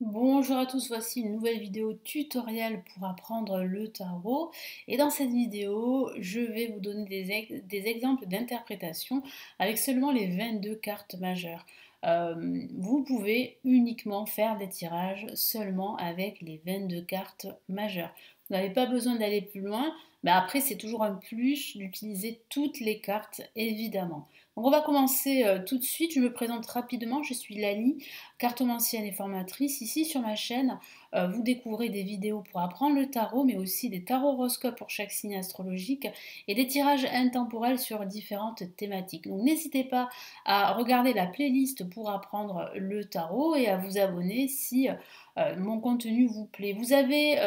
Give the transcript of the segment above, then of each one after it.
Bonjour à tous, voici une nouvelle vidéo tutoriel pour apprendre le tarot. Et dans cette vidéo, je vais vous donner des exemples d'interprétation avec seulement les 22 cartes majeures. Vous pouvez uniquement faire des tirages seulement avec les 22 cartes majeures. Vous n'avez pas besoin d'aller plus loin, mais après c'est toujours un plus d'utiliser toutes les cartes évidemment. Donc on va commencer tout de suite, je me présente rapidement, je suis Lali, cartomancienne et formatrice. Ici sur ma chaîne, vous découvrez des vidéos pour apprendre le tarot, mais aussi des tarots-horoscopes pour chaque signe astrologique et des tirages intemporels sur différentes thématiques. Donc n'hésitez pas à regarder la playlist pour apprendre le tarot et à vous abonner si mon contenu vous plaît. Vous avez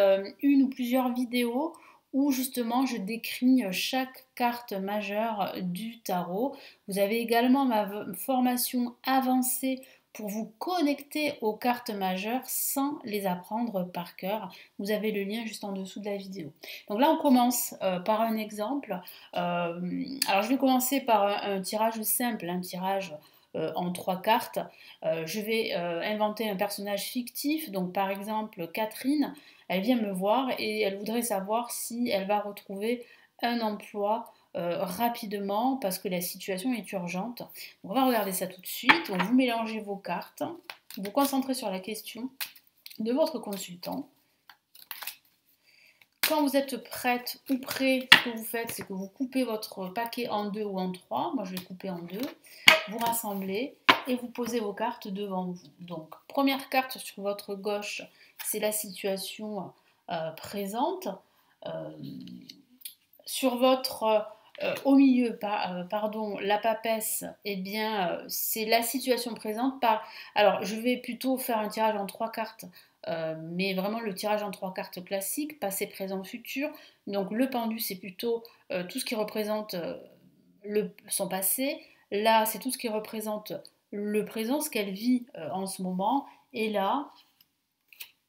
une ou plusieurs vidéos où justement je décris chaque carte majeure du tarot. Vous avez également ma formation avancée pour vous connecter aux cartes majeures sans les apprendre par cœur. Vous avez le lien juste en dessous de la vidéo. Donc là, on commence par un exemple. Alors, je vais commencer par un tirage simple, un tirage en 3 cartes. Je vais inventer un personnage fictif. Donc, par exemple, Catherine, elle vient me voir et elle voudrait savoir si elle va retrouver un emploi rapidement parce que la situation est urgente. On va regarder ça tout de suite. Donc, vous mélangez vos cartes, vous vous concentrez sur la question de votre consultant. Quand vous êtes prête ou prêt, ce que vous faites, c'est que vous coupez votre paquet en 2 ou en 3. Moi, je vais couper en 2. Vous rassemblez et vous posez vos cartes devant vous. Donc, première carte sur votre gauche, c'est la situation présente. Sur votre au milieu, pardon, la papesse, eh bien, c'est la situation présente. Alors, je vais plutôt faire un tirage en 3 cartes, mais vraiment le tirage en 3 cartes classique, passé, présent, futur. Donc, le pendu, c'est plutôt tout ce qui représente son passé. Là, c'est tout ce qui représente le présent, ce qu'elle vit en ce moment. Et là,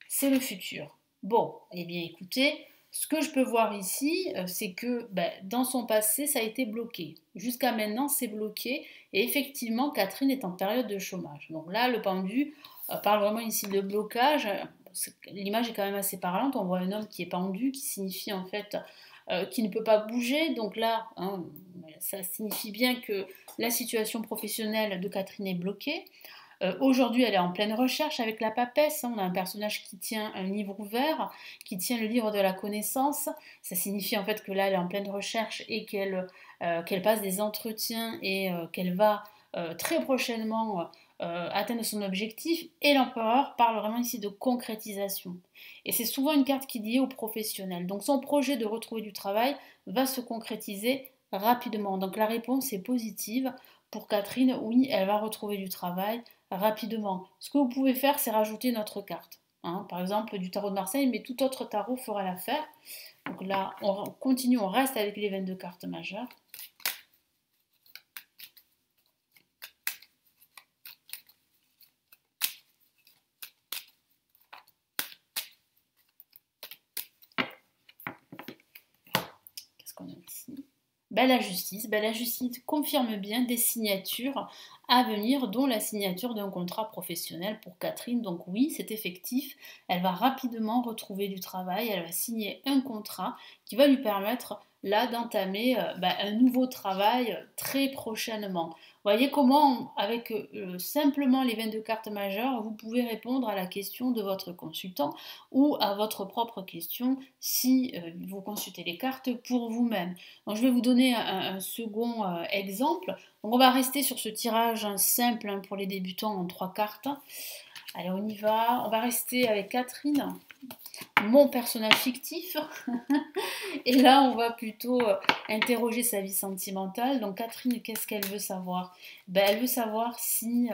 c'est le futur. Bon, eh bien, écoutez, ce que je peux voir ici, c'est que dans son passé, ça a été bloqué. Jusqu'à maintenant, c'est bloqué. Et effectivement, Catherine est en période de chômage. Donc là, le pendu parle vraiment ici de blocage. L'image est quand même assez parlante. On voit un homme qui est pendu, qui signifie en fait qu'il ne peut pas bouger. Donc là, hein, ça signifie bien que la situation professionnelle de Catherine est bloquée. Aujourd'hui, elle est en pleine recherche avec la papesse. On a un personnage qui tient un livre ouvert, qui tient le livre de la connaissance. Ça signifie en fait que là, elle est en pleine recherche et qu'elle passe des entretiens et qu'elle va très prochainement atteindre son objectif. Et l'empereur parle vraiment ici de concrétisation. Et c'est souvent une carte qui est liée au professionnel. Donc son projet de retrouver du travail va se concrétiser rapidement. Donc la réponse est positive. Pour Catherine, oui, elle va retrouver du travail rapidement. Ce que vous pouvez faire, c'est rajouter une autre carte. Hein, par exemple, du tarot de Marseille, mais tout autre tarot fera l'affaire. Donc là, on continue, on reste avec les 22 cartes majeures. Qu'est-ce qu'on a ici ? La justice. La justice confirme bien des signatures à venir, dont la signature d'un contrat professionnel pour Catherine. Donc oui, c'est effectif. Elle va rapidement retrouver du travail. Elle va signer un contrat qui va lui permettre là d'entamer un nouveau travail très prochainement. Voyez comment, avec simplement les 22 cartes majeures, vous pouvez répondre à la question de votre consultant ou à votre propre question si vous consultez les cartes pour vous-même. Donc, je vais vous donner un second exemple. Donc, on va rester sur ce tirage simple pour les débutants en 3 cartes. Allez, on y va. On va rester avec Catherine, mon personnage fictif. Et là, on va plutôt interroger sa vie sentimentale. Donc, Catherine, qu'est-ce qu'elle veut savoir ? Elle veut savoir si...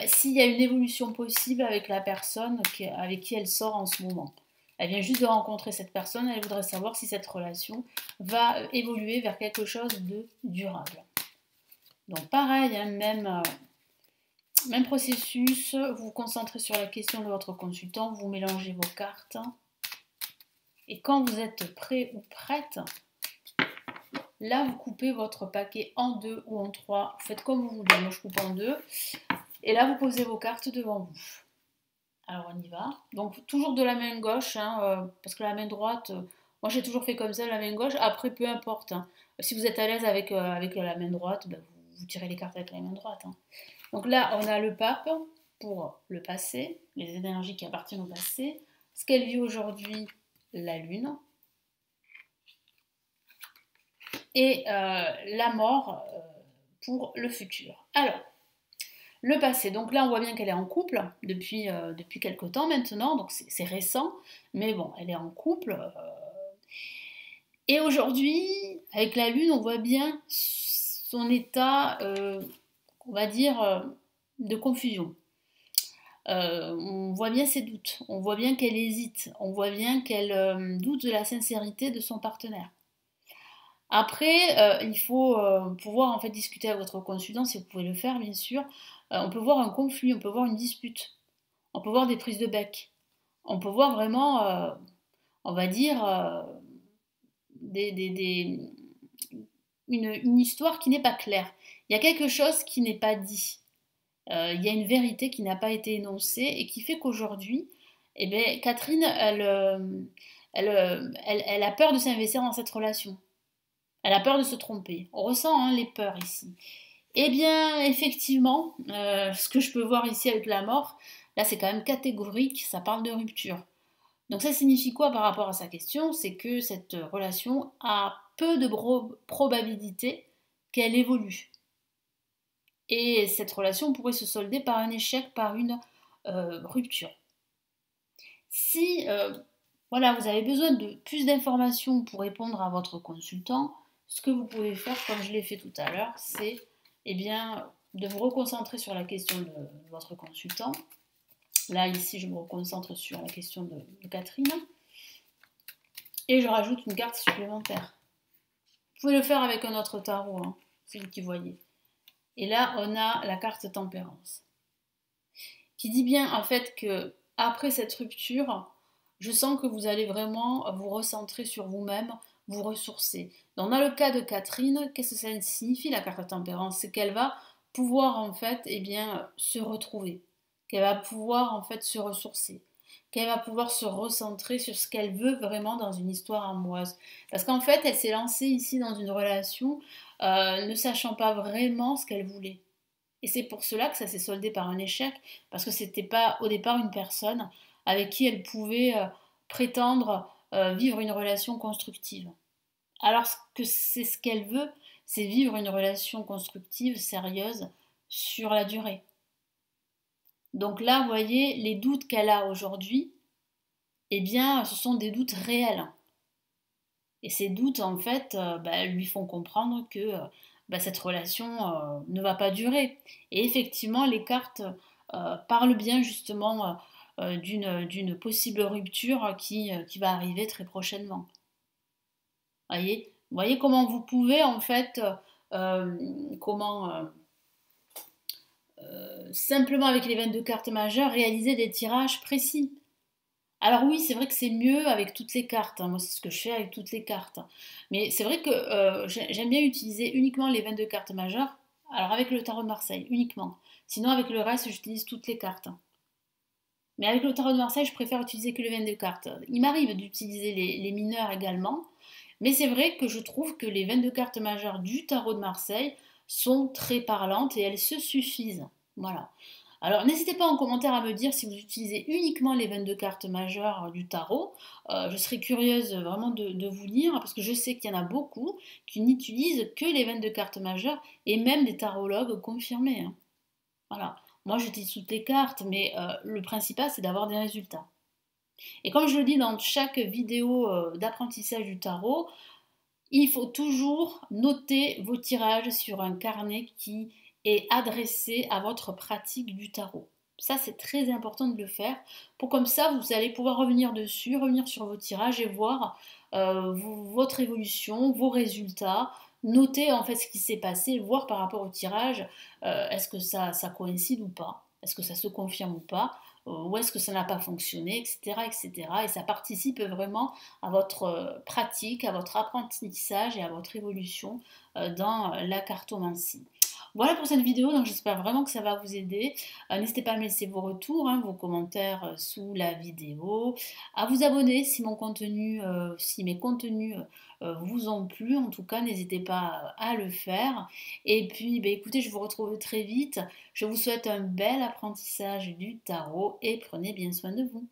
s'il y a une évolution possible avec la personne avec qui elle sort en ce moment. Elle vient juste de rencontrer cette personne, elle voudrait savoir si cette relation va évoluer vers quelque chose de durable. Donc pareil, hein, même processus, vous vous concentrez sur la question de votre consultant, vous mélangez vos cartes. Et quand vous êtes prêt ou prête, là vous coupez votre paquet en 2 ou en 3. Vous faites comme vous voulez, moi je coupe en 2. Et là vous posez vos cartes devant vous. Alors on y va. Donc toujours de la main gauche, hein, parce que la main droite, moi j'ai toujours fait comme ça, la main gauche. Après, peu importe, hein. Si vous êtes à l'aise avec la main droite, ben, vous tirez les cartes avec la main droite, hein. Donc là, on a le pape pour le passé, les énergies qui appartiennent au passé, ce qu'elle vit aujourd'hui, la lune, et la mort pour le futur. Alors, le passé, donc là on voit bien qu'elle est en couple depuis quelque temps maintenant, donc c'est récent, mais bon, elle est en couple. Et aujourd'hui, avec la lune, on voit bien son état, on va dire, de confusion. On voit bien ses doutes, on voit bien qu'elle hésite, on voit bien qu'elle doute de la sincérité de son partenaire. Après, il faut pouvoir en fait discuter avec votre consultant, si vous pouvez le faire bien sûr. On peut voir un conflit, on peut voir une dispute, on peut voir des prises de bec, on peut voir vraiment, on va dire, des, des- des- une histoire qui n'est pas claire. Il y a quelque chose qui n'est pas dit. Il y a une vérité qui n'a pas été énoncée et qui fait qu'aujourd'hui, eh bien, Catherine, elle a peur de s'investir dans cette relation. Elle a peur de se tromper. On ressent hein, les peurs ici. Eh bien, effectivement, ce que je peux voir ici avec la mort, là c'est quand même catégorique, ça parle de rupture. Donc ça signifie quoi par rapport à sa question? C'est que cette relation a peu de probabilité qu'elle évolue. Et cette relation pourrait se solder par un échec, par une rupture. Si voilà, vous avez besoin de plus d'informations pour répondre à votre consultant, ce que vous pouvez faire, comme je l'ai fait tout à l'heure, c'est eh bien, de vous reconcentrer sur la question de votre consultant. Là, ici, je me reconcentre sur la question de Catherine. Et je rajoute une carte supplémentaire. Vous pouvez le faire avec un autre tarot, hein, c'est vous qui voyez. Et là, on a la carte tempérance, qui dit bien en fait que après cette rupture, je sens que vous allez vraiment vous recentrer sur vous-même, vous ressourcer. Donc dans le cas de Catherine, qu'est-ce que ça signifie la carte tempérance? C'est qu'elle va pouvoir en fait eh bien, se retrouver, qu'elle va pouvoir en fait se ressourcer, qu'elle va pouvoir se recentrer sur ce qu'elle veut vraiment dans une histoire amoureuse. Parce qu'en fait, elle s'est lancée ici dans une relation ne sachant pas vraiment ce qu'elle voulait. Et c'est pour cela que ça s'est soldé par un échec, parce que c'était pas au départ une personne avec qui elle pouvait prétendre vivre une relation constructive. Alors que c'est ce qu'elle veut, c'est vivre une relation constructive, sérieuse, sur la durée. Donc là, vous voyez, les doutes qu'elle a aujourd'hui, eh bien, ce sont des doutes réels. Et ces doutes, en fait, lui font comprendre que cette relation ne va pas durer. Et effectivement, les cartes parlent bien justement d'une possible rupture qui va arriver très prochainement. Voyez comment vous pouvez, en fait, simplement avec les 22 cartes majeures, réaliser des tirages précis. Alors oui, c'est vrai que c'est mieux avec toutes les cartes, hein. Moi, c'est ce que je fais avec toutes les cartes. Mais c'est vrai que j'aime bien utiliser uniquement les 22 cartes majeures. Alors avec le tarot de Marseille, uniquement. Sinon, avec le reste, j'utilise toutes les cartes. Mais avec le tarot de Marseille, je préfère utiliser que les 22 cartes. Il m'arrive d'utiliser les mineurs également. Mais c'est vrai que je trouve que les 22 cartes majeures du tarot de Marseille sont très parlantes et elles se suffisent. Voilà. Alors n'hésitez pas en commentaire à me dire si vous utilisez uniquement les 22 cartes majeures du tarot. Je serais curieuse vraiment de vous lire parce que je sais qu'il y en a beaucoup qui n'utilisent que les 22 cartes majeures et même des tarologues confirmés, hein. Voilà. Moi j'utilise toutes les cartes, mais le principal c'est d'avoir des résultats. Et comme je le dis dans chaque vidéo d'apprentissage du tarot, il faut toujours noter vos tirages sur un carnet qui est adressé à votre pratique du tarot. Ça, c'est très important de le faire. Pour comme ça, vous allez pouvoir revenir dessus, revenir sur vos tirages et voir votre évolution, vos résultats. Noter en fait ce qui s'est passé, voir par rapport au tirage, est-ce que ça coïncide ou pas, est-ce que ça se confirme ou pas, où est-ce que ça n'a pas fonctionné, etc., etc. Et ça participe vraiment à votre pratique, à votre apprentissage et à votre évolution dans la cartomancie. Voilà pour cette vidéo, donc j'espère vraiment que ça va vous aider. N'hésitez pas à me laisser vos retours, hein, vos commentaires sous la vidéo, à vous abonner si mon contenu, si mes contenus vous ont plu. En tout cas, n'hésitez pas à le faire. Et puis, ben, écoutez, je vous retrouve très vite. Je vous souhaite un bel apprentissage du tarot et prenez bien soin de vous.